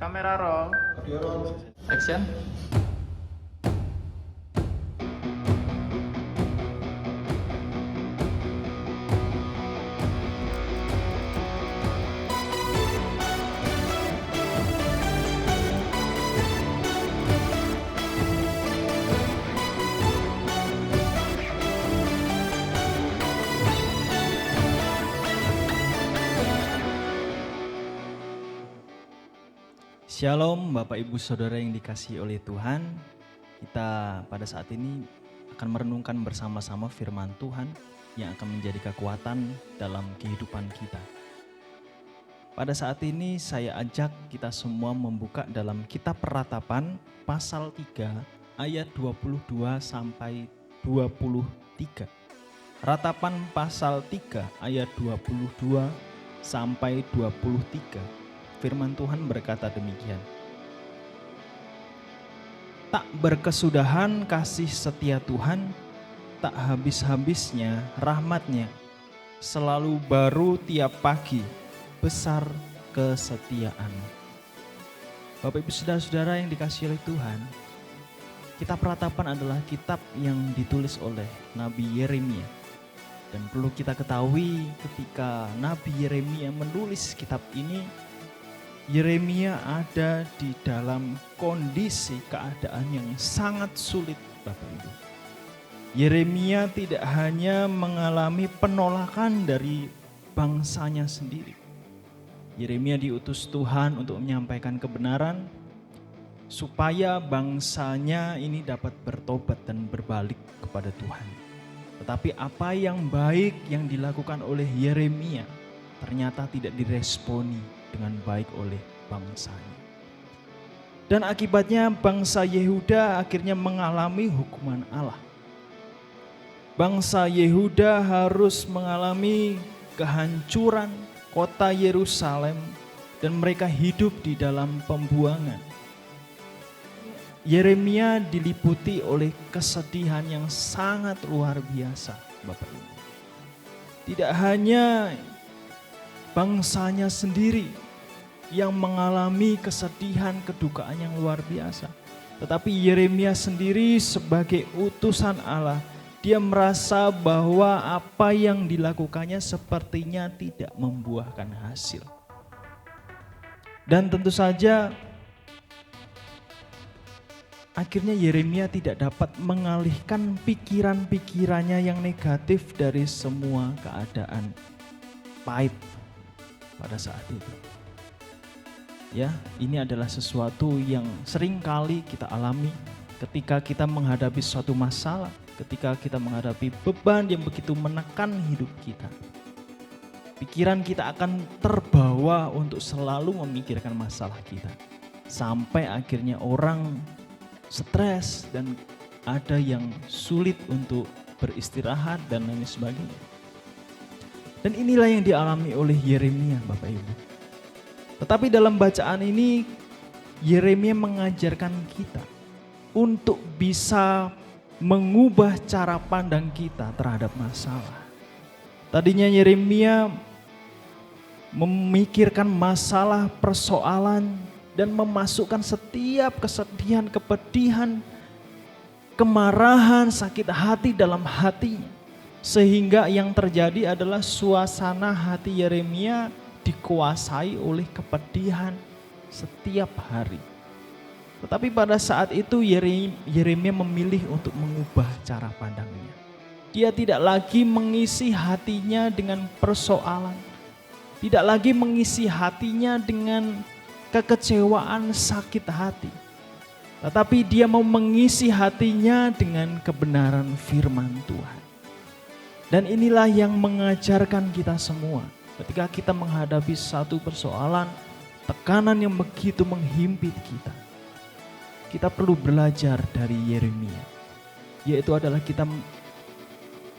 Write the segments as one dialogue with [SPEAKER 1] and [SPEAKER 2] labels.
[SPEAKER 1] Kamera roll.
[SPEAKER 2] Audio roll.
[SPEAKER 1] Action.
[SPEAKER 3] Shalom Bapak Ibu Saudara yang dikasihi oleh Tuhan. Kita pada saat ini akan merenungkan bersama-sama firman Tuhan yang akan menjadi kekuatan dalam kehidupan kita. Pada saat ini saya ajak kita semua membuka dalam kitab Ratapan pasal 3 ayat 22 sampai 23. Ratapan pasal 3 ayat 22 sampai 23. Firman Tuhan berkata demikian. Tak berkesudahan kasih setia Tuhan, tak habis-habisnya rahmat-Nya. Selalu baru tiap pagi, besar kesetiaan. Bapak Ibu Saudara-saudara yang dikasihi oleh Tuhan, kitab Ratapan adalah kitab yang ditulis oleh Nabi Yeremia. Dan perlu kita ketahui ketika Nabi Yeremia menulis kitab ini, Yeremia ada di dalam kondisi keadaan yang sangat sulit, Bapak Ibu. Yeremia tidak hanya mengalami penolakan dari bangsanya sendiri. Yeremia diutus Tuhan untuk menyampaikan kebenaran supaya bangsanya ini dapat bertobat dan berbalik kepada Tuhan. Tetapi apa yang baik yang dilakukan oleh Yeremia ternyata tidak diresponi dengan baik oleh bangsanya. Dan akibatnya bangsa Yehuda akhirnya mengalami hukuman Allah. Bangsa Yehuda harus mengalami kehancuran kota Yerusalem dan mereka hidup di dalam pembuangan. Yeremia diliputi oleh kesedihan yang sangat luar biasa, Bapak Ibu. Tidak hanya bangsanya sendiri yang mengalami kesedihan, kedukaan yang luar biasa. Tetapi Yeremia sendiri sebagai utusan Allah, dia merasa bahwa apa yang dilakukannya sepertinya tidak membuahkan hasil. Dan tentu saja akhirnya Yeremia tidak dapat mengalihkan pikiran-pikirannya yang negatif dari semua keadaan pahit pada saat itu. Ya, ini adalah sesuatu yang sering kali kita alami ketika kita menghadapi suatu masalah, ketika kita menghadapi beban yang begitu menekan hidup kita. Pikiran kita akan terbawa untuk selalu memikirkan masalah kita. Sampai akhirnya orang stres dan ada yang sulit untuk beristirahat dan lain sebagainya. Dan inilah yang dialami oleh Yeremia, Bapak Ibu. Tetapi dalam bacaan ini Yeremia mengajarkan kita untuk bisa mengubah cara pandang kita terhadap masalah. Tadinya Yeremia memikirkan masalah, persoalan dan memasukkan setiap kesedihan, kepedihan, kemarahan, sakit hati dalam hatinya. Sehingga yang terjadi adalah suasana hati Yeremia dikuasai oleh kepedihan setiap hari. Tetapi pada saat itu Yeremia memilih untuk mengubah cara pandangnya. Dia tidak lagi mengisi hatinya dengan persoalan. Tidak lagi mengisi hatinya dengan kekecewaan, sakit hati. Tetapi dia mau mengisi hatinya dengan kebenaran firman Tuhan. Dan inilah yang mengajarkan kita semua. Ketika kita menghadapi satu persoalan, tekanan yang begitu menghimpit kita. Kita perlu belajar dari Yeremia. Yaitu adalah kita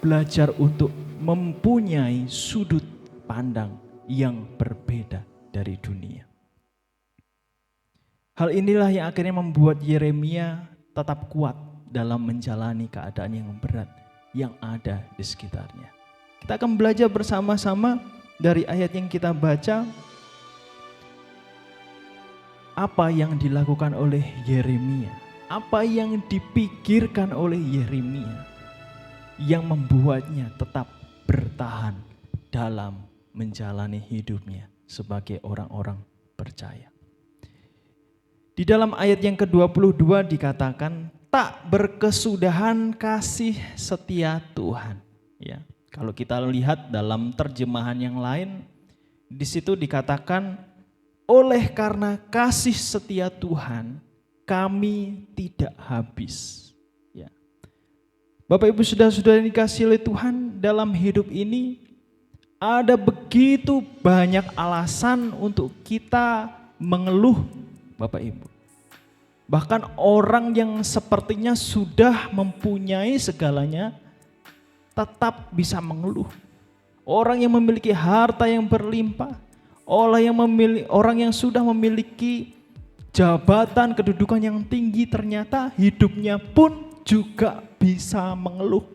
[SPEAKER 3] belajar untuk mempunyai sudut pandang yang berbeda dari dunia. Hal inilah yang akhirnya membuat Yeremia tetap kuat dalam menjalani keadaan yang berat yang ada di sekitarnya. Kita akan belajar bersama-sama dari ayat yang kita baca. apa yang dilakukan oleh Yeremia, apa yang dipikirkan oleh Yeremia yang membuatnya tetap bertahan dalam menjalani hidupnya sebagai orang-orang percaya. Di dalam ayat yang ke-22 dikatakan, tak berkesudahan kasih setia Tuhan. Ya, kalau kita lihat dalam terjemahan yang lain, di situ dikatakan, oleh karena kasih setia Tuhan, kami tidak habis. Ya. Bapak Ibu saudara-saudara yang dikasihi oleh Tuhan, dalam hidup ini ada begitu banyak alasan untuk kita mengeluh, Bapak Ibu. Bahkan orang yang sepertinya sudah mempunyai segalanya tetap bisa mengeluh. Orang yang memiliki harta yang berlimpah, orang yang sudah memiliki jabatan, kedudukan yang tinggi, ternyata hidupnya pun juga bisa mengeluh.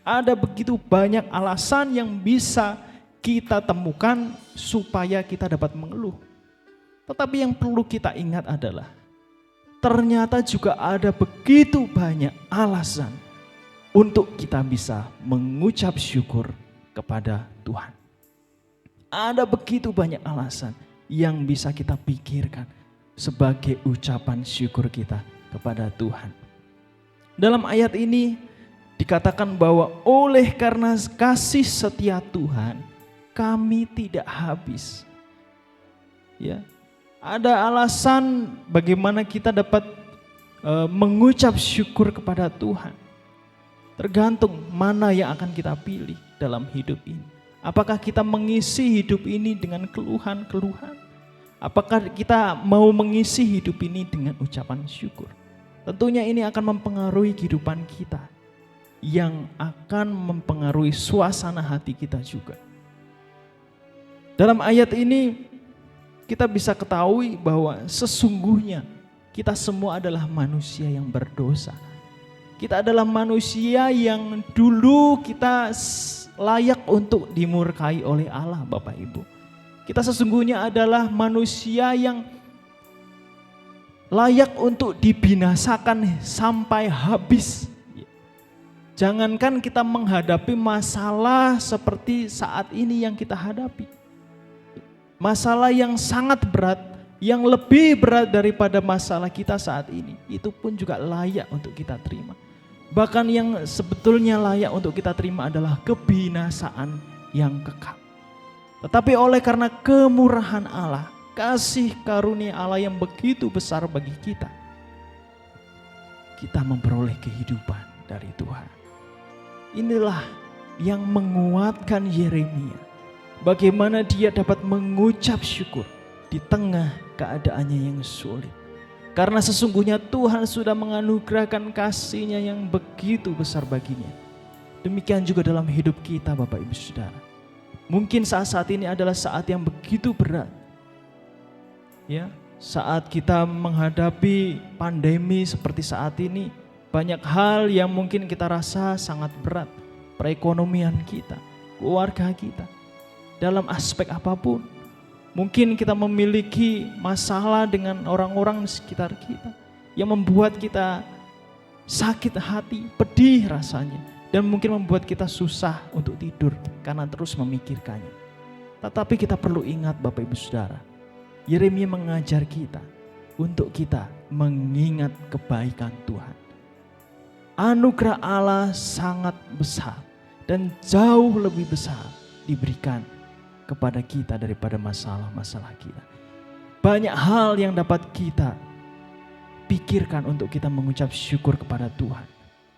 [SPEAKER 3] Ada begitu banyak alasan yang bisa kita temukan supaya kita dapat mengeluh. Tetapi yang perlu kita ingat adalah ternyata juga ada begitu banyak alasan untuk kita bisa mengucap syukur kepada Tuhan. Ada begitu banyak alasan yang bisa kita pikirkan sebagai ucapan syukur kita kepada Tuhan. Dalam ayat ini dikatakan bahwa oleh karena kasih setia Tuhan, kami tidak habis. Ya, ada alasan bagaimana kita dapat mengucap syukur kepada Tuhan. Tergantung mana yang akan kita pilih dalam hidup ini. Apakah kita mengisi hidup ini dengan keluhan-keluhan? Apakah kita mau mengisi hidup ini dengan ucapan syukur? Tentunya ini akan mempengaruhi kehidupan kita, yang akan mempengaruhi suasana hati kita juga. Dalam ayat ini kita bisa ketahui bahwa sesungguhnya kita semua adalah manusia yang berdosa. Kita adalah manusia yang dulu kita layak untuk dimurkai oleh Allah, Bapak Ibu. Kita sesungguhnya adalah manusia yang layak untuk dibinasakan sampai habis. Jangankan kita menghadapi masalah seperti saat ini yang kita hadapi. Masalah yang sangat berat, yang lebih berat daripada masalah kita saat ini, itu pun juga layak untuk kita terima. Bahkan yang sebetulnya layak untuk kita terima adalah kebinasaan yang kekal. Tetapi oleh karena kemurahan Allah, kasih karunia Allah yang begitu besar bagi kita, kita memperoleh kehidupan dari Tuhan. Inilah yang menguatkan Yeremia. Bagaimana dia dapat mengucap syukur di tengah keadaannya yang sulit. Karena sesungguhnya Tuhan sudah menganugerahkan kasih-Nya yang begitu besar baginya. Demikian juga dalam hidup kita, Bapak Ibu Saudara. Mungkin saat ini adalah saat yang begitu berat. Ya, saat kita menghadapi pandemi seperti saat ini, banyak hal yang mungkin kita rasa sangat berat. Perekonomian kita, keluarga kita, dalam aspek apapun. Mungkin kita memiliki masalah dengan orang-orang di sekitar kita yang membuat kita sakit hati, pedih rasanya, dan mungkin membuat kita susah untuk tidur karena terus memikirkannya. Tetapi kita perlu ingat, Bapak Ibu Saudara, Yeremia mengajar kita untuk kita mengingat kebaikan Tuhan. Anugerah Allah sangat besar dan jauh lebih besar diberikan kepada kita daripada masalah-masalah kita. Banyak hal yang dapat kita pikirkan untuk kita mengucap syukur kepada Tuhan.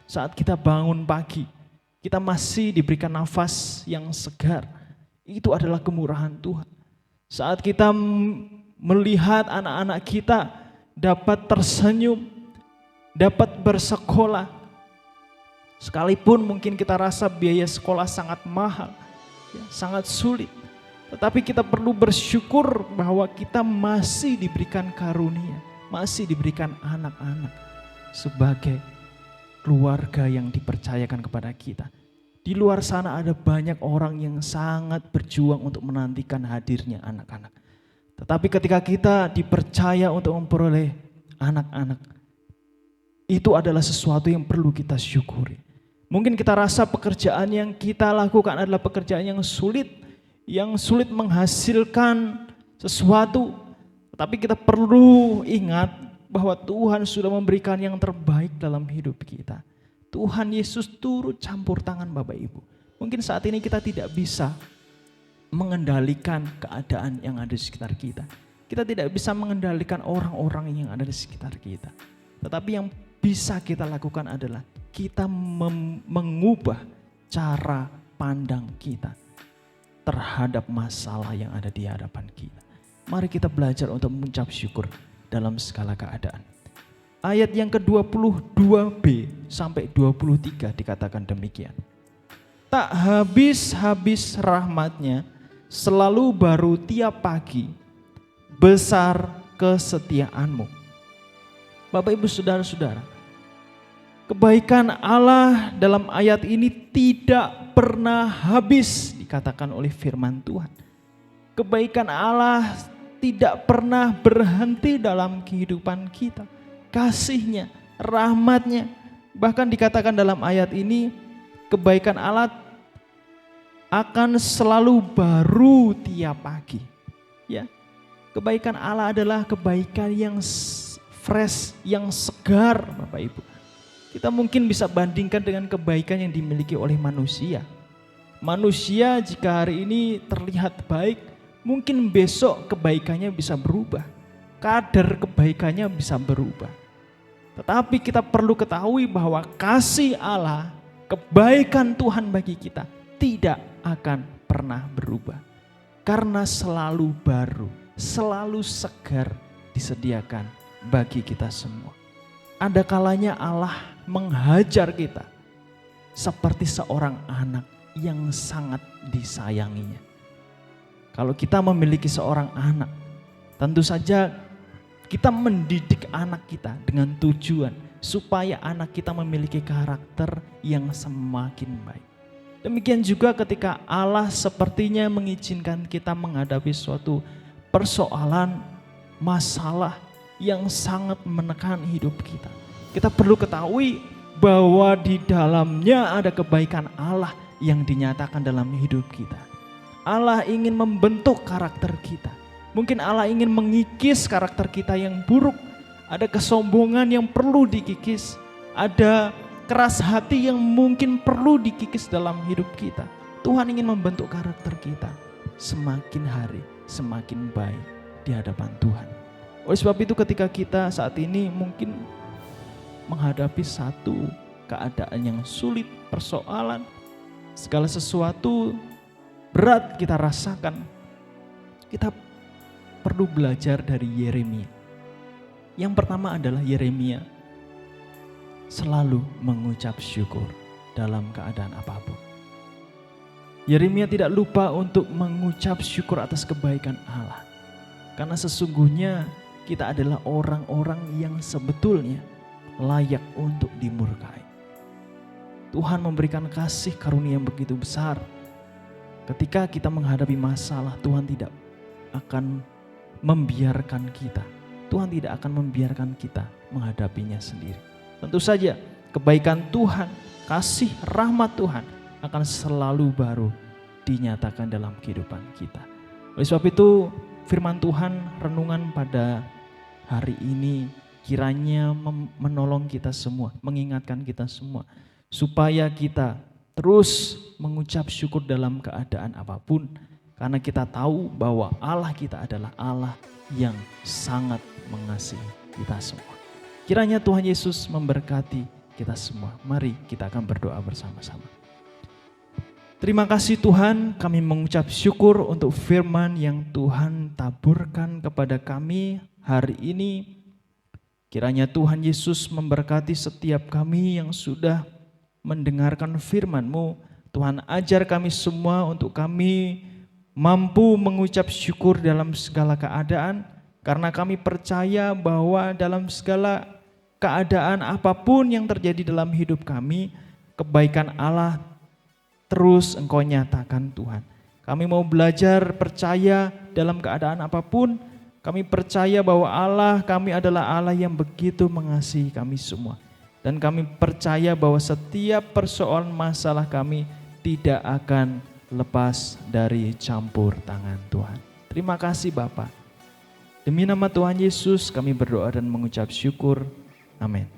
[SPEAKER 3] Saat kita bangun pagi, kita masih diberikan nafas yang segar. Itu adalah kemurahan Tuhan. Saat kita melihat anak-anak kita dapat tersenyum, dapat bersekolah, sekalipun mungkin kita rasa biaya sekolah sangat mahal, sangat sulit. Tetapi kita perlu bersyukur bahwa kita masih diberikan karunia, masih diberikan anak-anak sebagai keluarga yang dipercayakan kepada kita. Di luar sana ada banyak orang yang sangat berjuang untuk menantikan hadirnya anak-anak. Tetapi ketika kita dipercaya untuk memperoleh anak-anak, itu adalah sesuatu yang perlu kita syukuri. Mungkin kita rasa pekerjaan yang kita lakukan adalah pekerjaan yang sulit menghasilkan sesuatu. Tapi kita perlu ingat bahwa Tuhan sudah memberikan yang terbaik dalam hidup kita. Tuhan Yesus turut campur tangan Bapak Ibu. Mungkin saat ini kita tidak bisa mengendalikan keadaan yang ada di sekitar kita. Kita tidak bisa mengendalikan orang-orang yang ada di sekitar kita. Tetapi yang bisa kita lakukan adalah kita mengubah cara pandang kita terhadap masalah yang ada di hadapan kita. Mari kita belajar untuk mengucap syukur dalam segala keadaan. Ayat yang ke-22b sampai 23 dikatakan demikian. Tak habis-habis rahmatnya, selalu baru tiap pagi, besar kesetiaanmu. Bapak Ibu Saudara-saudara, kebaikan Allah dalam ayat ini tidak pernah habis dikatakan oleh firman Tuhan. Kebaikan Allah tidak pernah berhenti dalam kehidupan kita. Kasih-Nya, rahmat-Nya, bahkan dikatakan dalam ayat ini kebaikan Allah akan selalu baru tiap pagi. Ya, kebaikan Allah adalah kebaikan yang fresh, yang segar, Bapak Ibu. Kita mungkin bisa bandingkan dengan kebaikan yang dimiliki oleh manusia. Manusia jika hari ini terlihat baik, mungkin besok kebaikannya bisa berubah. Kadar kebaikannya bisa berubah. Tetapi kita perlu ketahui bahwa kasih Allah, kebaikan Tuhan bagi kita tidak akan pernah berubah. Karena selalu baru, selalu segar disediakan bagi kita semua. Ada kalanya Allah menghajar kita seperti seorang anak yang sangat disayanginya. Kalau kita memiliki seorang anak, tentu saja kita mendidik anak kita dengan tujuan supaya anak kita memiliki karakter yang semakin baik. Demikian juga ketika Allah sepertinya mengizinkan kita menghadapi suatu persoalan, masalah yang sangat menekan hidup kita. Kita perlu ketahui bahwa di dalamnya ada kebaikan Allah yang dinyatakan dalam hidup kita. Allah ingin membentuk karakter kita. Mungkin Allah ingin mengikis karakter kita yang buruk. Ada kesombongan yang perlu dikikis. Ada keras hati yang mungkin perlu dikikis dalam hidup kita. Tuhan ingin membentuk karakter kita semakin hari semakin baik di hadapan Tuhan. Oleh sebab itu ketika kita saat ini mungkin menghadapi satu keadaan yang sulit, persoalan, segala sesuatu berat kita rasakan, kita perlu belajar dari Yeremia. Yang pertama adalah Yeremia selalu mengucap syukur dalam keadaan apapun. Yeremia tidak lupa untuk mengucap syukur atas kebaikan Allah. Karena sesungguhnya kita adalah orang-orang yang sebetulnya layak untuk dimurkai. Tuhan memberikan kasih karunia yang begitu besar. Ketika kita menghadapi masalah, Tuhan tidak akan membiarkan kita. Tuhan tidak akan membiarkan kita menghadapinya sendiri. Tentu saja kebaikan Tuhan, kasih rahmat Tuhan akan selalu baru dinyatakan dalam kehidupan kita. Oleh sebab itu firman Tuhan renungan pada hari ini kiranya menolong kita semua, mengingatkan kita semua supaya kita terus mengucap syukur dalam keadaan apapun, karena kita tahu bahwa Allah kita adalah Allah yang sangat mengasihi kita semua. Kiranya Tuhan Yesus memberkati kita semua. Mari kita akan berdoa bersama-sama. Terima kasih Tuhan, kami mengucap syukur untuk firman yang Tuhan taburkan kepada kami hari ini. Kiranya Tuhan Yesus memberkati setiap kami yang sudah mendengarkan firman-Mu. Tuhan ajar kami semua untuk kami mampu mengucap syukur dalam segala keadaan. Karena kami percaya bahwa dalam segala keadaan apapun yang terjadi dalam hidup kami, kebaikan Allah terus Engkau nyatakan Tuhan. Kami mau belajar percaya dalam keadaan apapun. Kami percaya bahwa Allah kami adalah Allah yang begitu mengasihi kami semua. Dan kami percaya bahwa setiap persoalan masalah kami tidak akan lepas dari campur tangan Tuhan. Terima kasih Bapa. Demi nama Tuhan Yesus kami berdoa dan mengucap syukur. Amin.